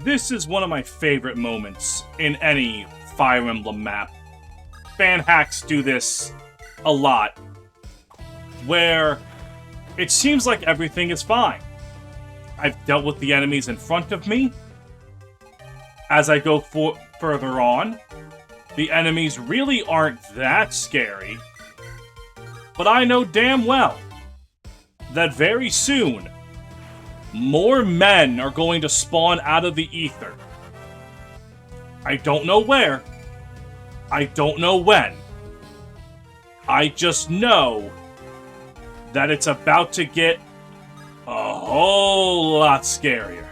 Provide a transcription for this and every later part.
This is one of my favorite moments in any Fire Emblem map. Fan hacks do this a lot, where it seems like everything is fine. I've dealt with the enemies in front of me. As I go further on, the enemies really aren't that scary, but I know damn well that very soon, more men are going to spawn out of the ether. I don't know where. I don't know when. I just know that it's about to get a whole lot scarier.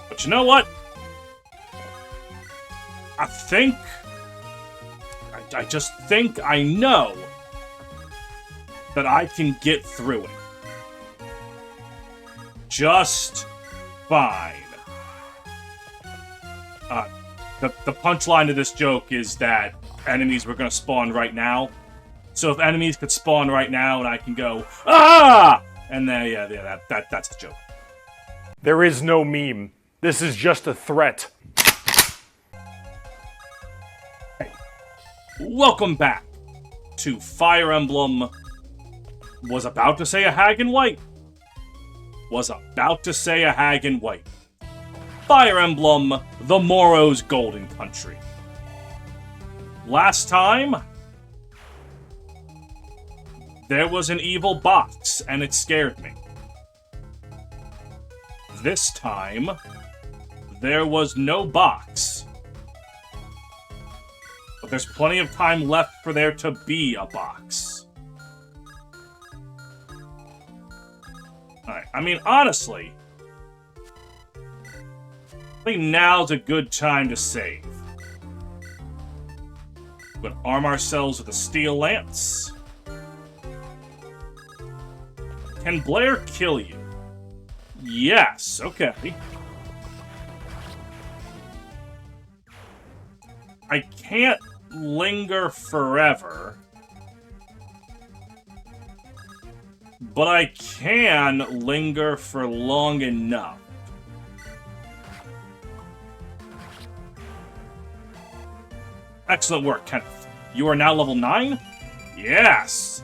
But you know what? I just think I know that I can get through it. Just fine. The punchline to this joke is that enemies were going to spawn right now. So if enemies could spawn right now and I can go, ah! And then, yeah, that's the joke. There is no meme. This is just a threat. Welcome back to Fire Emblem. Was about to say a hag in white. Fire Emblem, the Morrow's Golden Country. Last time, there was an evil box, and it scared me. This time, there was no box. But there's plenty of time left for there to be a box. Alright, I mean, honestly, I think now's a good time to save. We're gonna arm ourselves with a steel lance. Can Blair kill you? Yes, okay. I can't linger forever, but I can linger for long enough. Excellent work, Kenneth. You are now level 9? Yes!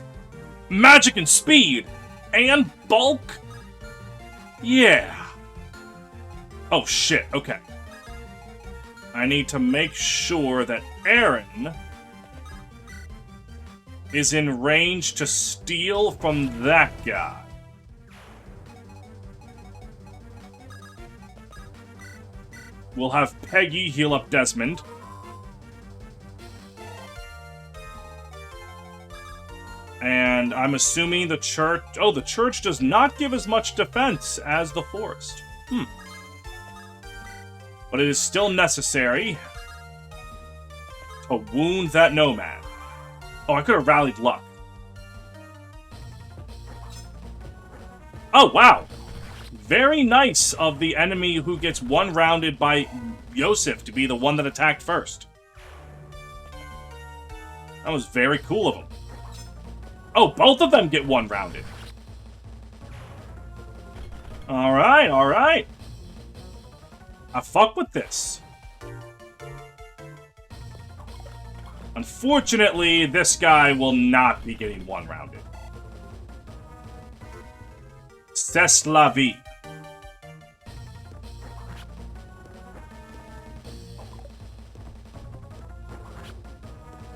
Magic and speed! And bulk? Yeah. Oh shit, okay. I need to make sure that Aaron is in range to steal from that guy. We'll have Peggy heal up Desmond. And I'm assuming the church... Oh, the church does not give as much defense as the forest. But it is still necessary to wound that nomad. Oh, I could have rallied luck. Oh, wow. Very nice of the enemy who gets one-rounded by Yosef to be the one that attacked first. That was very cool of him. Oh, both of them get one-rounded. Alright, alright. I fuck with this. Unfortunately, this guy will not be getting one-rounded. C'est la vie.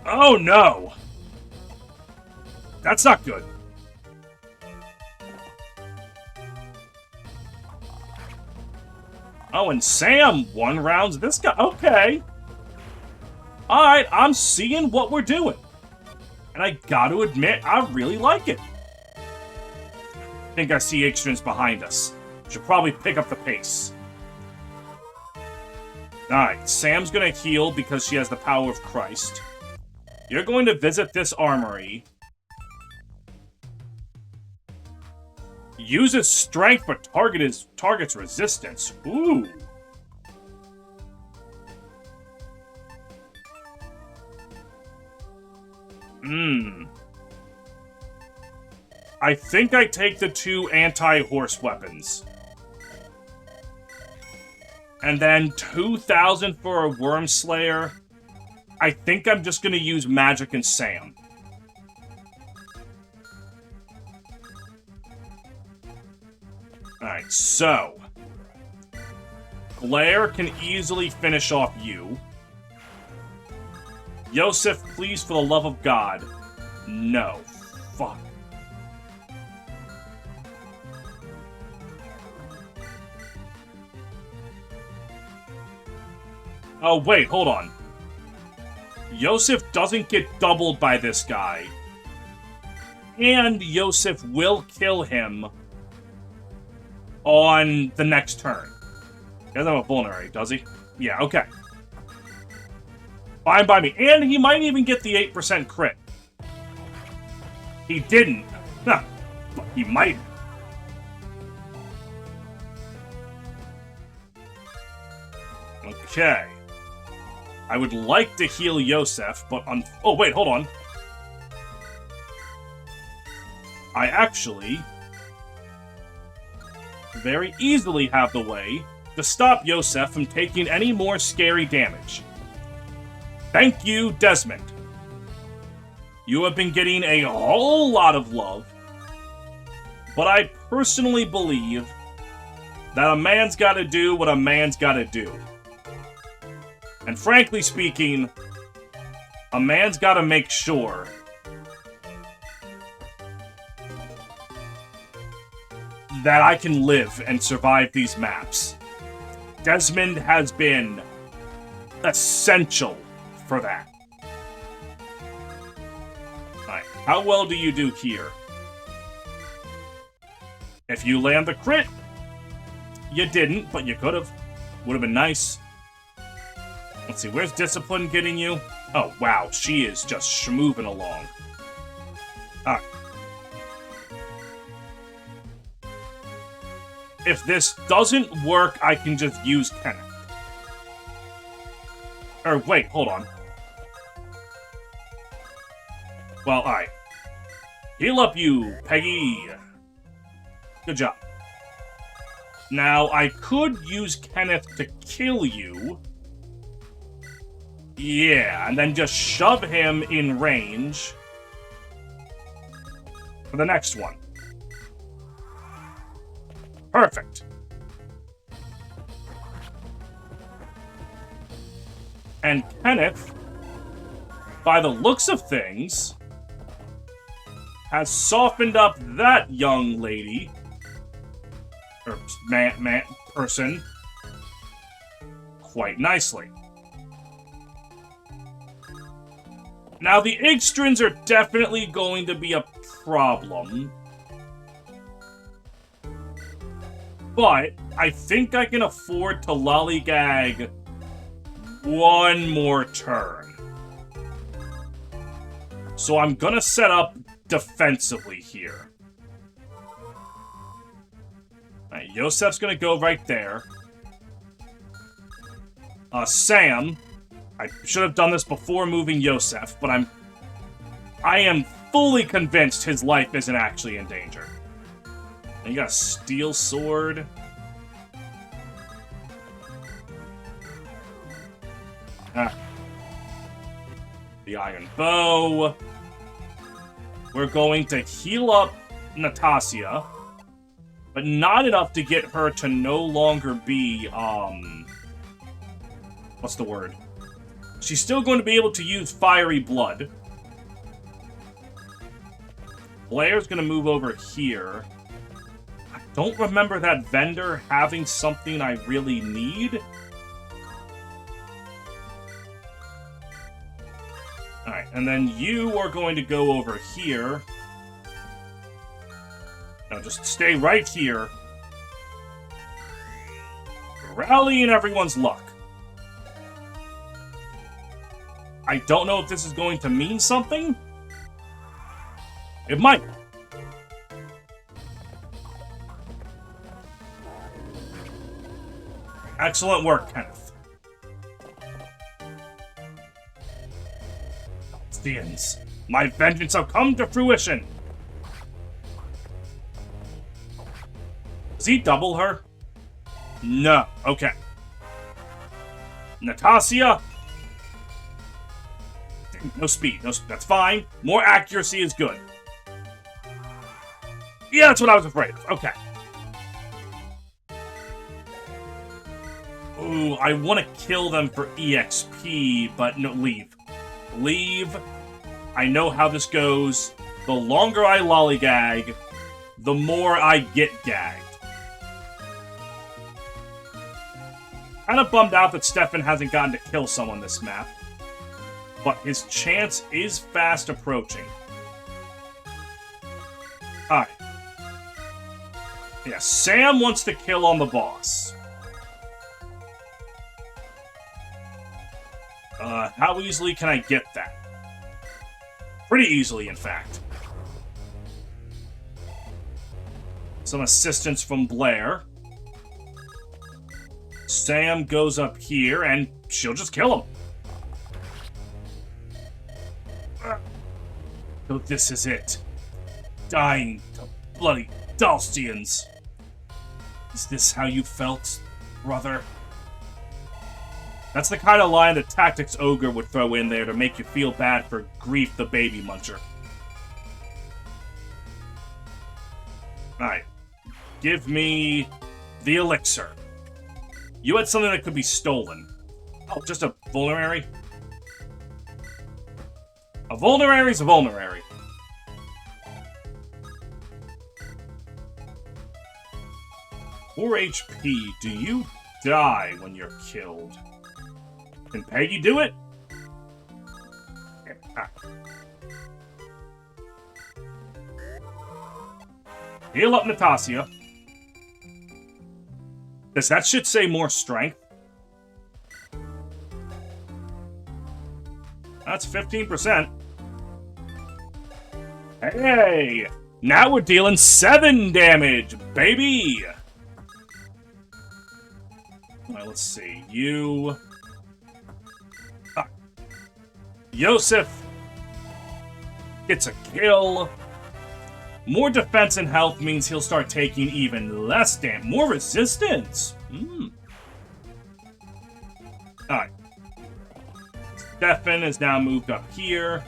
Oh no! That's not good. Oh, and Sam one-rounds this guy. Okay. Alright, I'm seeing what we're doing. And I gotta admit, I really like it. I think I see Ixtrin's behind us. Should probably pick up the pace. Alright, Sam's gonna heal because she has the power of Christ. You're going to visit this armory. Uses strength but targets resistance. Ooh. I think I take the 2 anti-horse weapons. And then 2,000 for a Worm Slayer. I think I'm just gonna use Magic and Sam. Alright, so... Glare can easily finish off you. Yosef, please, for the love of God. No. Fuck. Oh, wait, hold on. Yosef doesn't get doubled by this guy. And Yosef will kill him on the next turn. He doesn't have a vulnerary, does he? Yeah, okay. Fine by me. And he might even get the 8% crit. He didn't. Huh. But he might. Okay. I would like to heal Yosef, but oh, wait, hold on. I actually very easily have the way to stop Yosef from taking any more scary damage. Thank you, Desmond. You have been getting a whole lot of love, but I personally believe that a man's gotta do what a man's gotta do. And frankly speaking, a man's gotta make sure that I can live and survive these maps. Desmond has been essential for that. Alright, how well do you do here? If you land the crit, you didn't, but you could have. Would have been nice. Let's see, where's Discipline getting you? Oh, wow, she is just schmooving along. Alright. If this doesn't work, I can just use Kenneth. Or, wait, hold on. Well, alright. Heal up you, Peggy. Good job. Now, I could use Kenneth to kill you. Yeah, and then just shove him in range for the next one. Perfect. And Kenneth, by the looks of things, has softened up that young lady, or person, quite nicely. Now, the Igstrins are definitely going to be a problem. But I think I can afford to lollygag one more turn. So I'm gonna set up defensively here. Alright, Yosef's gonna go right there. Sam, I should have done this before moving Yosef, but I am fully convinced his life isn't actually in danger. And you got a steel sword. The iron bow. We're going to heal up Natasha, but not enough to get her to no longer be, what's the word? She's still going to be able to use fiery blood. Blair's going to move over here. I don't remember that vendor having something I really need. Alright, and then you are going to go over here. Now just stay right here. Rallying everyone's luck. I don't know if this is going to mean something. It might. Excellent work, Kenneth. Fiends, my vengeance will come to fruition. Does he double her? No. Okay. Natasha. No speed. No, that's fine. More accuracy is good. Yeah, that's what I was afraid of. Okay. Ooh, I want to kill them for EXP, but no, leave. Leave. I know how this goes. The longer I lollygag, the more I get gagged. Kind of bummed out that Stefan hasn't gotten to kill someone this map. But his chance is fast approaching. Alright. Yeah, Sam wants to kill on the boss. How easily can I get that? Pretty easily, in fact. Some assistance from Blair. Sam goes up here, and she'll just kill him. So this is it. Dying to bloody Dalstians. Is this how you felt, brother? That's the kind of line that Tactics Ogre would throw in there to make you feel bad for Grief the Baby Muncher. Alright. Give me the elixir. You had something that could be stolen. Oh, just a vulnerary? A vulnerary's a vulnerary. Four HP. Do you die when you're killed? Can Peggy do it? Ah. Heal up Natasha. Does that shit say more strength? That's 15%. Hey! Now we're dealing 7 damage, baby! Alright, let's see. You... Yosef gets a kill. More defense and health means he'll start taking even less damage. More resistance! Alright. Stefan is now moved up here.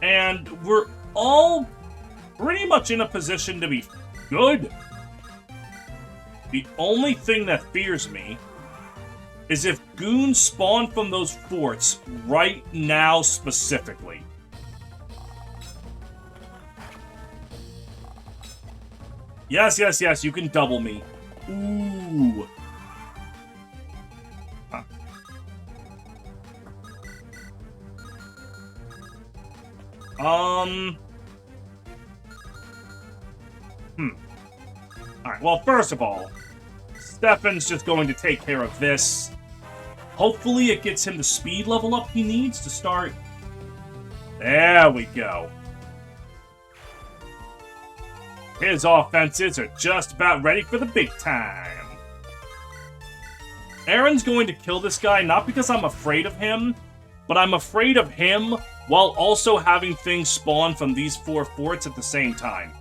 And we're all pretty much in a position to be good. The only thing that fears me is if goons spawn from those forts right now specifically. Yes, yes, yes, you can double me. Ooh. Huh. Alright, well, first of all, Stefan's just going to take care of this. Hopefully it gets him the speed level up he needs to start. There we go. His offenses are just about ready for the big time. Aaron's going to kill this guy not because I'm afraid of him, but I'm afraid of him while also having things spawn from these 4 forts at the same time.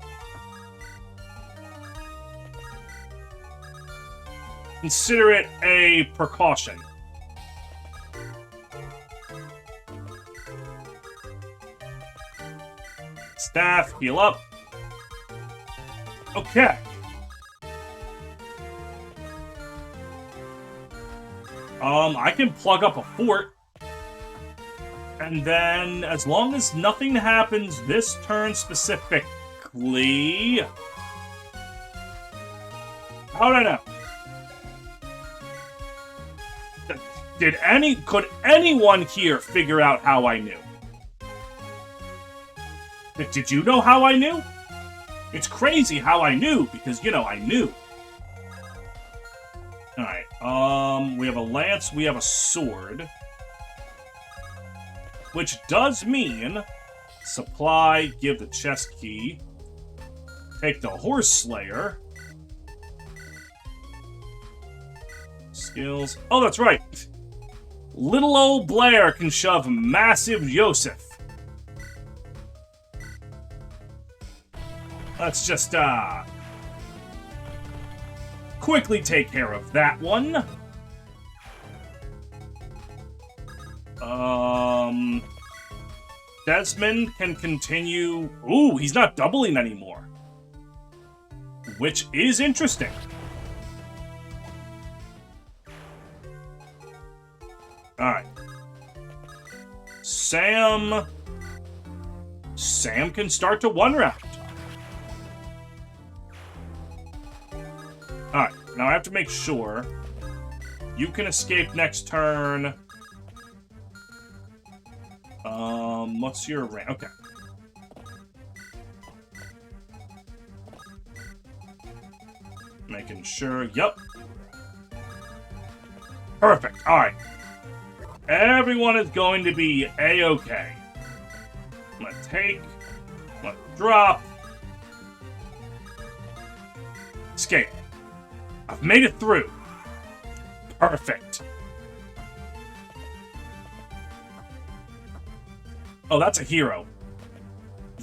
Consider it a precaution. Staff, heal up. Okay. I can plug up a fort. And then, as long as nothing happens this turn specifically... How would I know? Could anyone here figure out how I knew? Did you know how I knew? It's crazy how I knew, because, you know, I knew. Alright, we have a lance, we have a sword. Which does mean, supply, give the chest key, take the horse slayer. Skills, oh, that's right. Little old Blair can shove massive Yosef. Let's just, quickly take care of that one. Desmond can continue... Ooh, he's not doubling anymore. Which is interesting. Alright. Sam can start to one round. Alright, now I have to make sure. You can escape next turn. What's your rank? Okay. Making sure. Yep. Perfect. Alright. Everyone is going to be A-okay. I'm gonna take. I'm gonna drop. Escape. I've made it through. Perfect. Oh, that's a hero.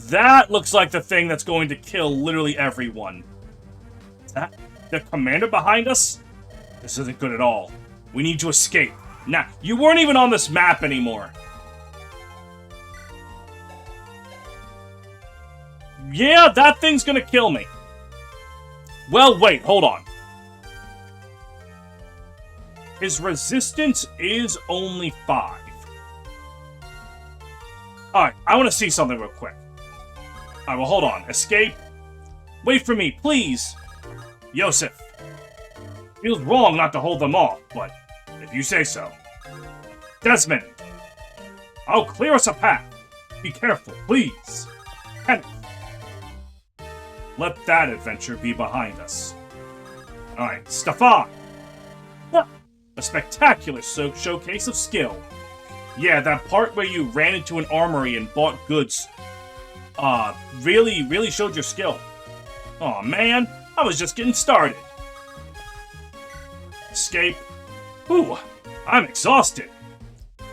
That looks like the thing that's going to kill literally everyone. Is that the commander behind us? This isn't good at all. We need to escape. Nah, you weren't even on this map anymore. Yeah, that thing's gonna kill me. Well, wait, hold on. His resistance is only 5. Alright, I want to see something real quick. Alright, well, hold on. Escape. Wait for me, please. Yosef. Feels wrong not to hold them off, but if you say so. Desmond. I'll clear us a path. Be careful, please. Kenneth. Let that adventure be behind us. Alright, Stefan. A spectacular showcase of skill. Yeah, that part where you ran into an armory and bought goods, really showed your skill. Aw, man, I was just getting started. Escape. Ooh, I'm exhausted.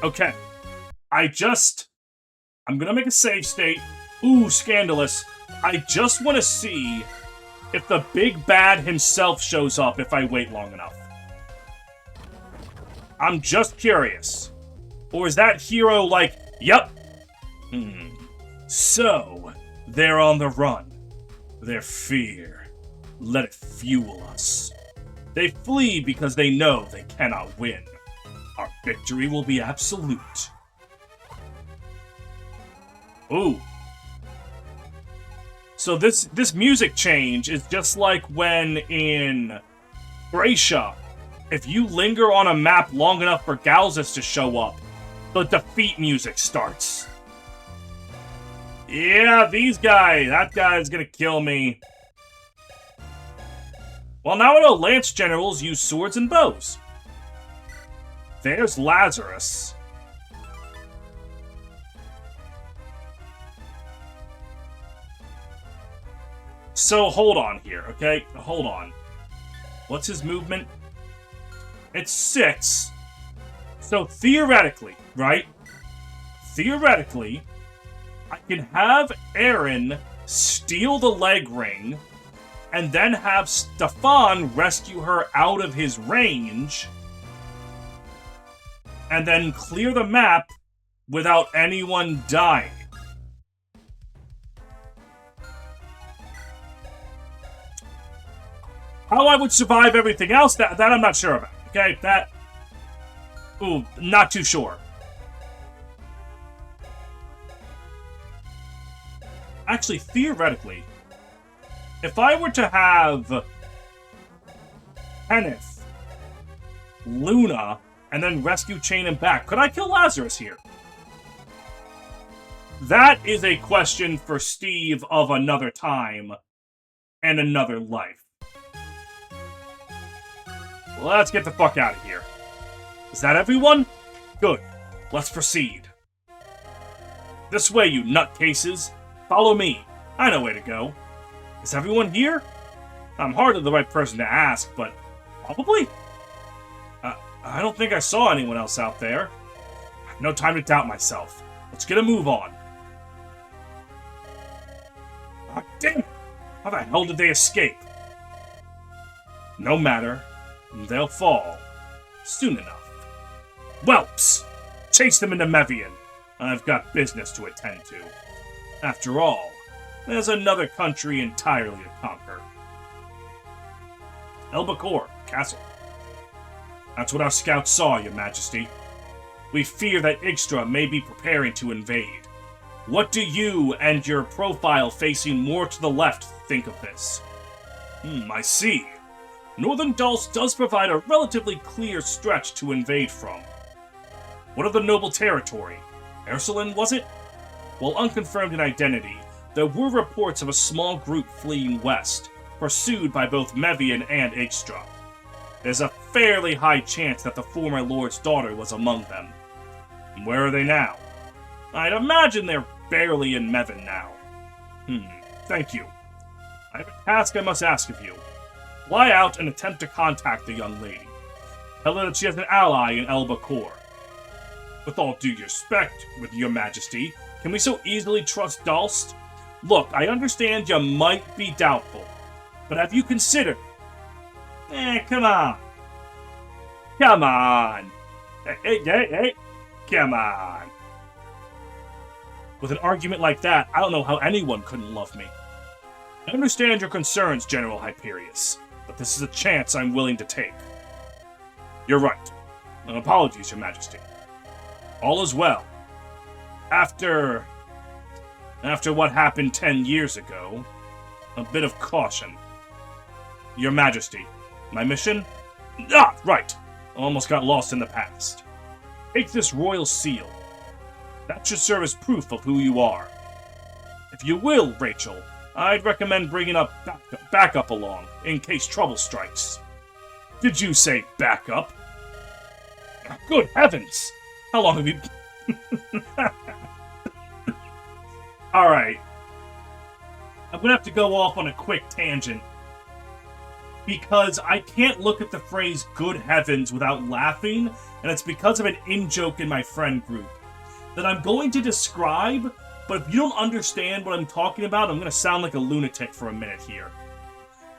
Okay, I'm gonna make a save state. Ooh, scandalous. I just want to see if the big bad himself shows up if I wait long enough. I'm just curious. Or is that hero like, yep. So, they're on the run. Their fear. Let it fuel us. They flee because they know they cannot win. Our victory will be absolute. Ooh. So this music change is just like when in Gracia, if you linger on a map long enough for Galzus to show up, the defeat music starts. Yeah, that guy's gonna kill me. Well, now I know Lance Generals use swords and bows. There's Lazarus. So, hold on here, okay? Hold on. What's his movement? It's 6. So, theoretically, right? Theoretically, I can have Aaron steal the leg ring, and then have Stefan rescue her out of his range, and then clear the map without anyone dying. How I would survive everything else, that I'm not sure about, okay? Ooh, not too sure. Actually, theoretically, if I were to have Kenneth, Luna, and then rescue Chain him back, could I kill Lazarus here? That is a question for Steve of another time and another life. Let's get the fuck out of here. Is that everyone? Good. Let's proceed. This way, you nutcases. Follow me. I know where to go. Is everyone here? I'm hardly the right person to ask, but probably? I don't think I saw anyone else out there. No time to doubt myself. Let's get a move on. Ah, damn it! How the hell did they escape? No matter. They'll fall. Soon enough. Whelps! chase them into Mevian. I've got business to attend to. After all, there's another country entirely to conquer. Elbacor Castle. That's what our scouts saw, Your Majesty. We fear that Igstra may be preparing to invade. What do you and your profile facing more to the left think of this? I see. Northern Dulce does provide a relatively clear stretch to invade from. What of the noble territory? Ursuline, was it? While unconfirmed in identity, there were reports of a small group fleeing west, pursued by both Mevian and Igstra. There's a fairly high chance that the former lord's daughter was among them. Where are they now? I'd imagine they're barely in Mevin now. Thank you. I have a task I must ask of you. Fly out and attempt to contact the young lady. Tell her that she has an ally in Elbacor. With all due respect, with Your Majesty, can we so easily trust Dulce? Look, I understand you might be doubtful, but have you considered... come on. Come on. Hey, come on. With an argument like that, I don't know how anyone couldn't love me. I understand your concerns, General Hyperius, but this is a chance I'm willing to take. You're right. Apologies, Your Majesty. All is well. After what happened 10 years ago, a bit of caution. Your Majesty, my mission? Right. Almost got lost in the past. Take this royal seal. That should serve as proof of who you are. If you will, Rachel, I'd recommend bringing up backup along, in case trouble strikes. Did you say backup? Good heavens! How long have you... Alright. I'm gonna have to go off on a quick tangent. Because I can't look at the phrase good heavens without laughing, and it's because of an in-joke in my friend group that I'm going to describe, but if you don't understand what I'm talking about, I'm going to sound like a lunatic for a minute here.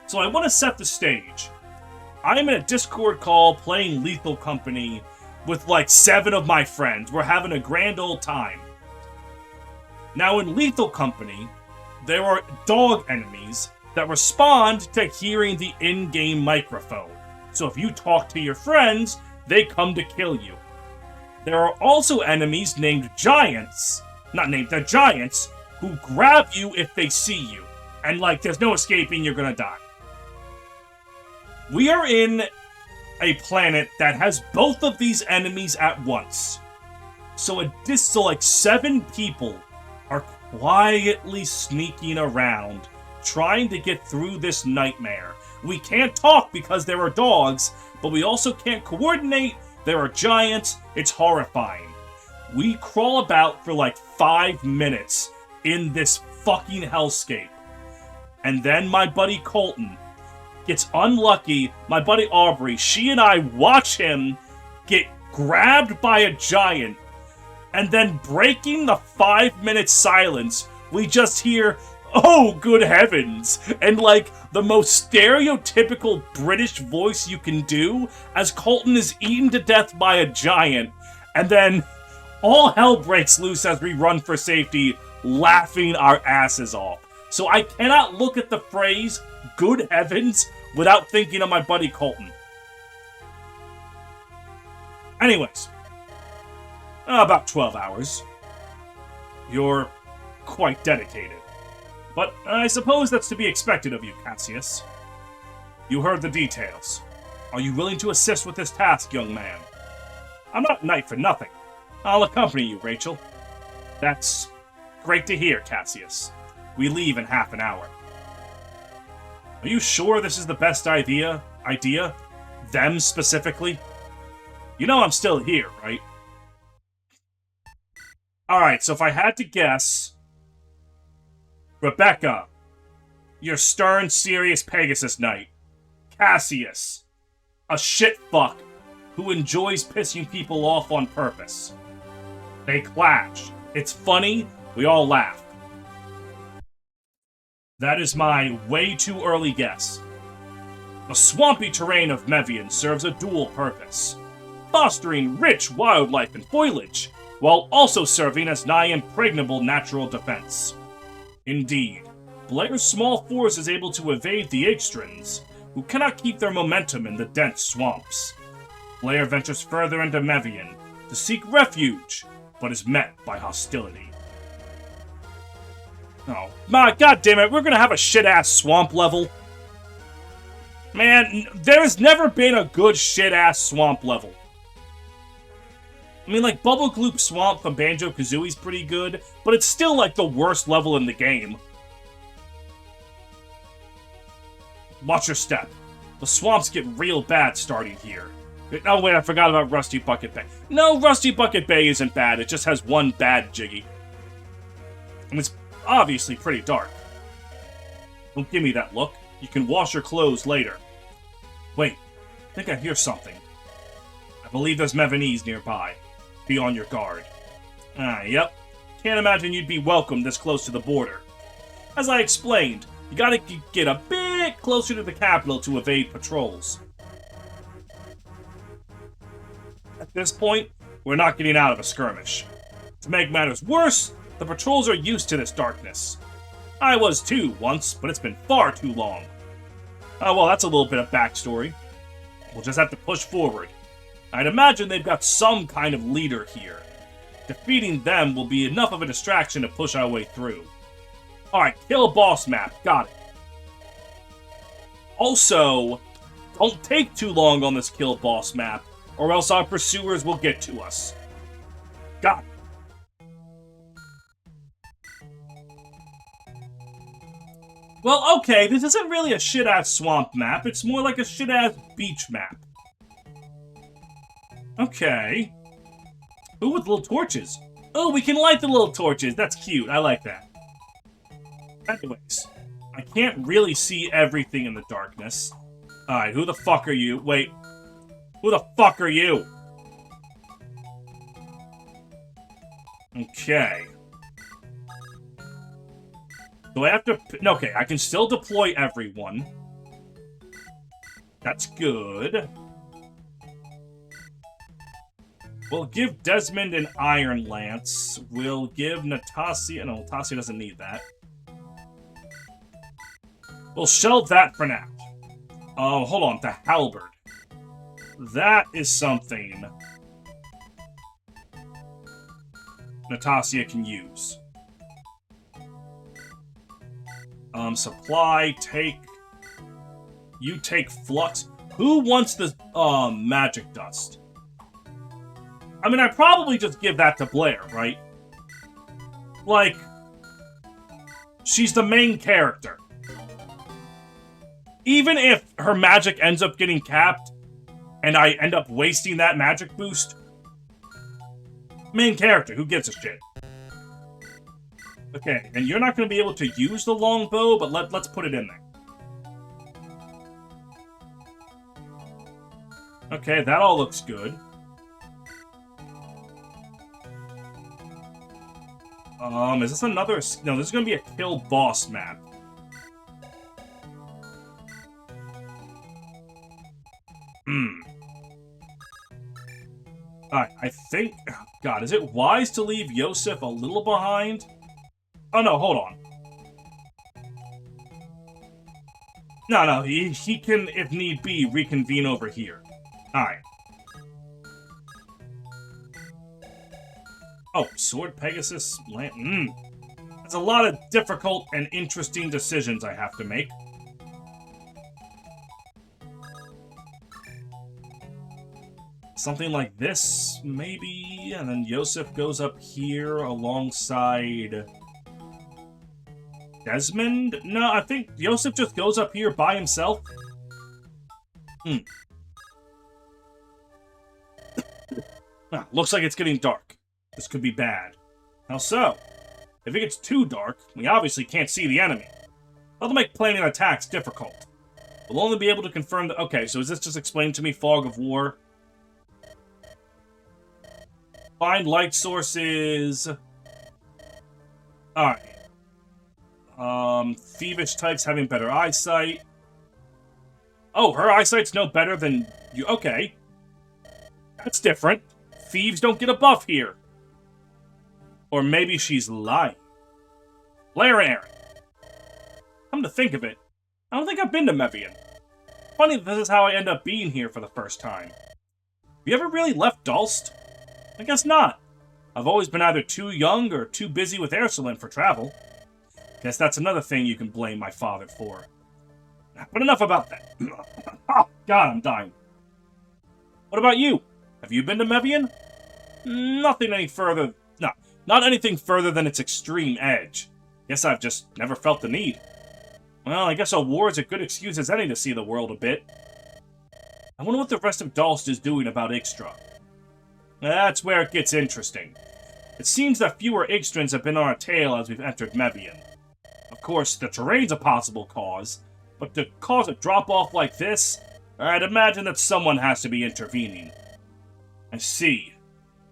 So I want to set the stage. I am in a Discord call playing Lethal Company with like 7 of my friends. We're having a grand old time. Now in Lethal Company, there are dog enemies that respond to hearing the in-game microphone. So if you talk to your friends, they come to kill you. There are also enemies named Giants, they're Giants, who grab you if they see you. And like, there's no escaping, you're gonna die. We are in a planet that has both of these enemies at once. So like 7 people are quietly sneaking around, trying to get through this nightmare. We can't talk because there are dogs, but we also can't coordinate. There are giants. It's horrifying. We crawl about for like 5 minutes in this fucking hellscape. And then my buddy Colton gets unlucky. My buddy Aubrey, she and I watch him get grabbed by a giant. And then breaking the 5-minute silence, we just hear, "Oh, good heavens," and like the most stereotypical British voice you can do as Colton is eaten to death by a giant, and then all hell breaks loose as we run for safety, laughing our asses off. So I cannot look at the phrase, "good heavens," without thinking of my buddy Colton. Anyways, about 12 hours. You're quite dedicated. But I suppose that's to be expected of you, Cassius. You heard the details. Are you willing to assist with this task, young man? I'm not a knight for nothing. I'll accompany you, Rachel. That's great to hear, Cassius. We leave in half an hour. Are you sure this is the best idea? Them specifically? You know I'm still here, right? Alright, so if I had to guess... Rebecca, your stern, serious Pegasus Knight. Cassius, a shitfuck who enjoys pissing people off on purpose. They clash. It's funny, we all laugh. That is my way too early guess. The swampy terrain of Mevian serves a dual purpose. fostering rich wildlife and foliage, while also serving as nigh impregnable natural defense. Indeed, Blair's small force is able to evade the Ixtrans, who cannot keep their momentum in the dense swamps. Blair ventures further into Mevian to seek refuge, but is met by hostility. Oh, my goddammit, we're gonna have a shit-ass swamp level? Man, there's never been a good shit-ass swamp level. I mean, like, Bubble Gloop Swamp from Banjo-Kazooie's pretty good, but it's still, like, the worst level in the game. Watch your step. The swamps get real bad starting here. Oh, wait, I forgot about Rusty Bucket Bay. No, Rusty Bucket Bay isn't bad, it just has one bad Jiggy. And it's obviously pretty dark. Don't give me that look. You can wash your clothes later. Wait, I think I hear something. I believe there's Mevanese nearby. Be on your guard. Yep. Can't imagine you'd be welcome this close to the border. As I explained, you gotta get a bit closer to the capital to evade patrols. At this point, we're not getting out of a skirmish. To make matters worse, the patrols are used to this darkness. I was too, once, but it's been far too long. Oh, well, that's a little bit of backstory. We'll just have to push forward. I'd imagine they've got some kind of leader here. Defeating them will be enough of a distraction to push our way through. Alright, kill boss map. Got it. Also, don't take too long on this kill boss map, or else our pursuers will get to us. Got it. Well, okay, this isn't really a shit-ass swamp map. It's more like a shit-ass beach map. Okay. Ooh, with little torches. Oh, we can light the little torches. That's cute. I like that. Anyways, I can't really see everything in the darkness. Alright, who the fuck are you? Wait. Who the fuck are you? Okay. Do I have to... Okay, I can still deploy everyone. That's good. We'll give Desmond an Iron Lance. We'll give Natasha... No, Natasha doesn't need that. We'll shelve that for now. Hold on. The Halberd. That is something Natasha can use. Supply, take... You take Flux. Who wants the, Magic Dust? I mean, I'd probably just give that to Blair, right? Like, she's the main character. Even if her magic ends up getting capped, and I end up wasting that magic boost, main character, who gives a shit? Okay, and you're not going to be able to use the longbow, but let's put it in there. Okay, that all looks good. Is this another... No, this is going to be a kill boss map. Alright, I think... God, is it wise to leave Yosef a little behind? Oh, no, hold on. No, he can, if need be, reconvene over here. Alright. Oh, Sword Pegasus... That's a lot of difficult and interesting decisions I have to make. Something like this, maybe? And then Yosef goes up here alongside... Desmond? No, I think Yosef just goes up here by himself. Looks like it's getting dark. This could be bad. How so? If it gets too dark, we obviously can't see the enemy. That'll make planning attacks difficult. We'll only be able to confirm that... Okay, so is this just explained to me Fog of War? Find light sources... Alright. Thievish types having better eyesight. Oh, her eyesight's no better than you. Okay. That's different. Thieves don't get a buff here. Or maybe she's lying. Blair Aaron. Come to think of it, I don't think I've been to Mevian. Funny that this is how I end up being here for the first time. Have you ever really left Dalst? I guess not. I've always been either too young or too busy with Ursuline for travel. Guess that's another thing you can blame my father for. But enough about that. Oh, God, I'm dying. What about you? Have you been to Mevian? Nothing any further... No, not anything further than its extreme edge. Guess I've just never felt the need. Well, I guess a war is a good excuse as any to see the world a bit. I wonder what the rest of Dalst is doing about Ixtra. That's where it gets interesting. It seems that fewer Ixtrans have been on our tail as we've entered Mevian. Of course, the terrain's a possible cause, but to cause a drop-off like this, I'd imagine that someone has to be intervening. I see.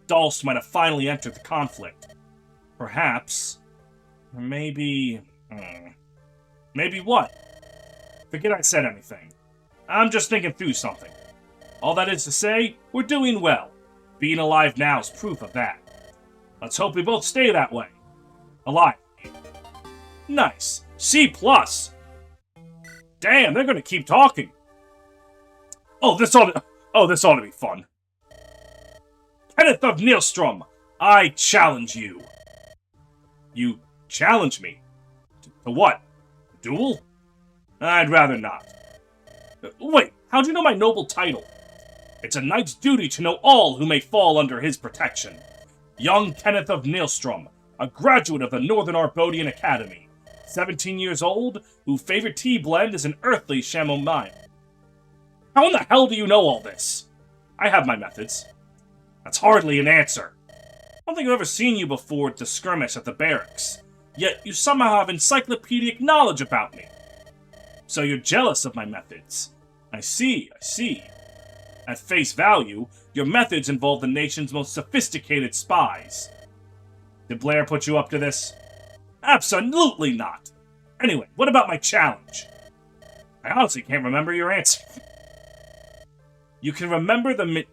Dalst might have finally entered the conflict. Perhaps. Or maybe... Maybe what? Forget I said anything. I'm just thinking through something. All that is to say, we're doing well. Being alive now is proof of that. Let's hope we both stay that way. Alive. Nice. C+. Damn, they're gonna keep talking. Oh, this ought to be fun. Kenneth of Nilstrom, I challenge you. You challenge me? To what? Duel? I'd rather not. Wait, how'd you know my noble title? It's a knight's duty to know all who may fall under his protection. Young Kenneth of Nilstrom, a graduate of the Northern Arbodian Academy. 17 years old, whose favorite tea blend is an earthly chamomile. How in the hell do you know all this? I have my methods. That's hardly an answer. I don't think I've ever seen you before to skirmish at the barracks. Yet you somehow have encyclopedic knowledge about me. So you're jealous of my methods. I see. At face value, your methods involve the nation's most sophisticated spies. Did Blair put you up to this? Absolutely not. Anyway, what about my challenge? I honestly can't remember your answer. You can remember the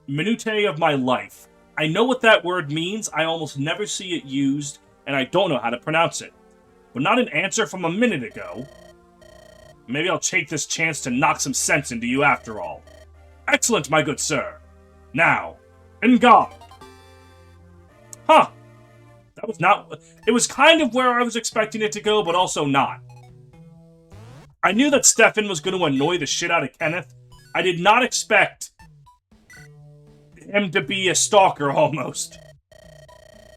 minutiae of my life. I know what that word means, I almost never see it used, and I don't know how to pronounce it. But not an answer from a minute ago. Maybe I'll take this chance to knock some sense into you after all. Excellent, my good sir. Now, in God. Huh. That was not... It was kind of where I was expecting it to go, but also not. I knew that Stefan was going to annoy the shit out of Kenneth. I did not expect him to be a stalker, almost.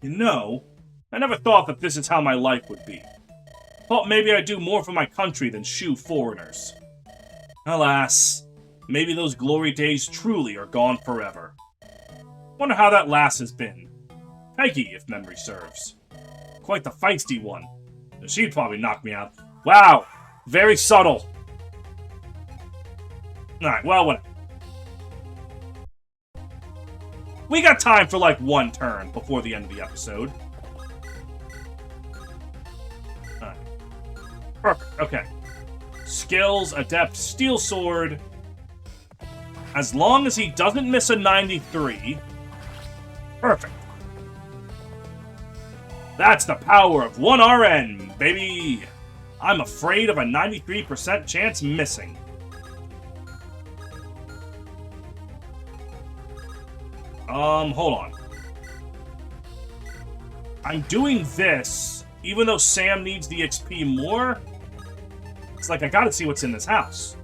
You know, I never thought that this is how my life would be. Thought maybe I'd do more for my country than shoo foreigners. Alas, maybe those glory days truly are gone forever. Wonder how that lass has been. Peggy, if memory serves. Quite the feisty one. She'd probably knock me out. Wow, very subtle. Alright, well, whatever. We got time for like one turn before the end of the episode. Alright. Perfect, okay. Skills, Adept, Steel Sword. As long as he doesn't miss a 93. Perfect. That's the power of 1RN, baby! I'm afraid of a 93% chance missing. Hold on. I'm doing this, even though Sam needs the XP more. It's like, I gotta see what's in this house.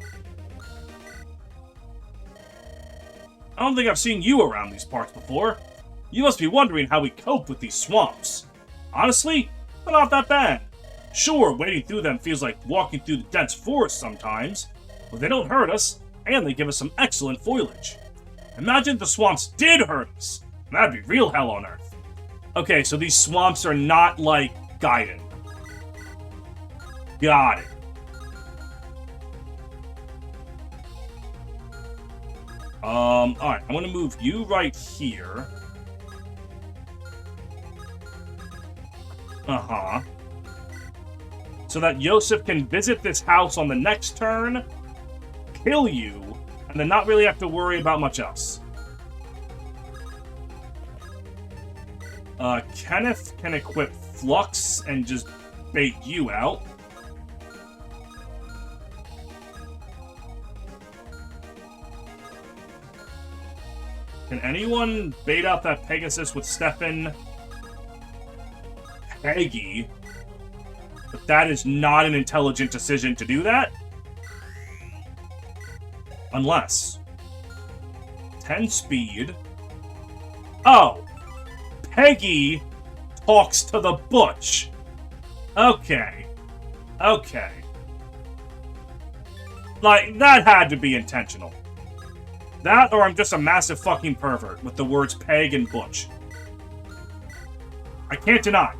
I don't think I've seen you around these parts before. You must be wondering how we cope with these swamps. Honestly, they're not that bad. Sure, wading through them feels like walking through the dense forest sometimes, but they don't hurt us, and they give us some excellent foliage. Imagine if the swamps did hurt us. That'd be real hell on earth. Okay, so these swamps are not like Gaiden. Got it. Alright, I'm gonna move you right here. Uh-huh. So that Yosef can visit this house on the next turn, kill you, and then not really have to worry about much else. Kenneth can equip Flux and just bait you out. Can anyone bait out that Pegasus with Stefan? Peggy? But that is not an intelligent decision to do that. Unless. 10 speed. Oh! Peggy talks to the Butch. Okay. Okay. Like, that had to be intentional. That, or I'm just a massive fucking pervert with the words Peg and Butch. I can't deny.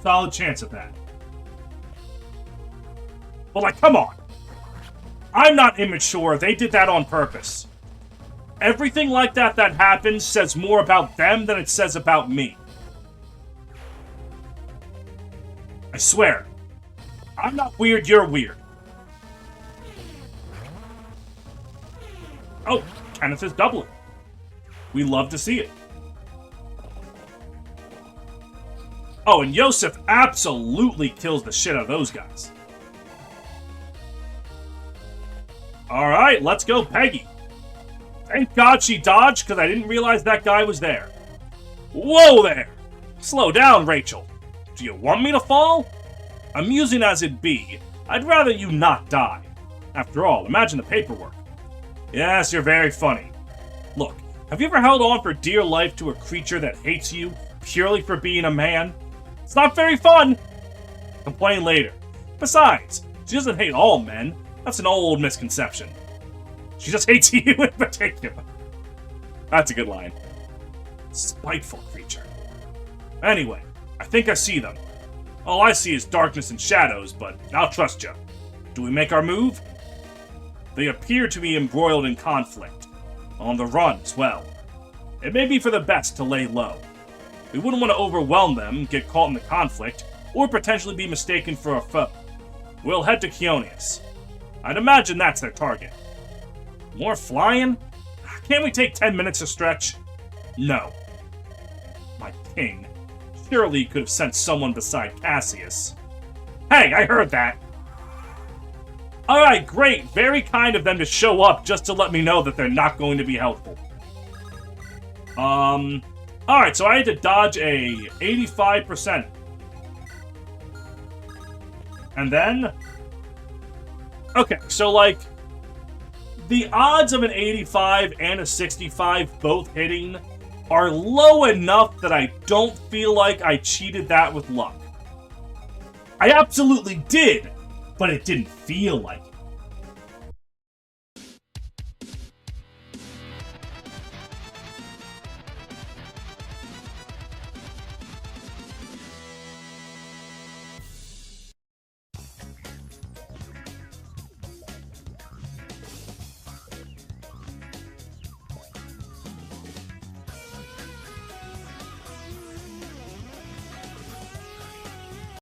Solid chance of that. But, like, come on. I'm not immature. They did that on purpose. Everything like that happens says more about them than it says about me. I swear. I'm not weird, you're weird. Oh, Kenneth is doubling. We love to see it. Oh, and Yosef absolutely kills the shit out of those guys. Alright, let's go, Peggy. Thank God she dodged, because I didn't realize that guy was there. Whoa there! Slow down, Rachel. Do you want me to fall? Amusing as it be, I'd rather you not die. After all, imagine the paperwork. Yes, you're very funny. Look, have you ever held on for dear life to a creature that hates you purely for being a man? It's not very fun. Complain later. Besides, she doesn't hate all men. That's an old misconception. She just hates you in particular. That's a good line. Spiteful creature. Anyway, I think I see them. All I see is darkness and shadows, but I'll trust you. Do we make our move? They appear to be embroiled in conflict. On the run as well. It may be for the best to lay low. We wouldn't want to overwhelm them, get caught in the conflict, or potentially be mistaken for a foe. We'll head to Keonius. I'd imagine that's their target. More flying? Can't we take 10 minutes to stretch? No. My king. Surely you could have sent someone beside Cassius. Hey, I heard that! Alright, great. Very kind of them to show up just to let me know that they're not going to be helpful. Alright, so I had to dodge a 85%. And then... Okay, so like... The odds of an 85 and a 65 both hitting are low enough that I don't feel like I cheated that with luck. I absolutely did, but it didn't feel like it.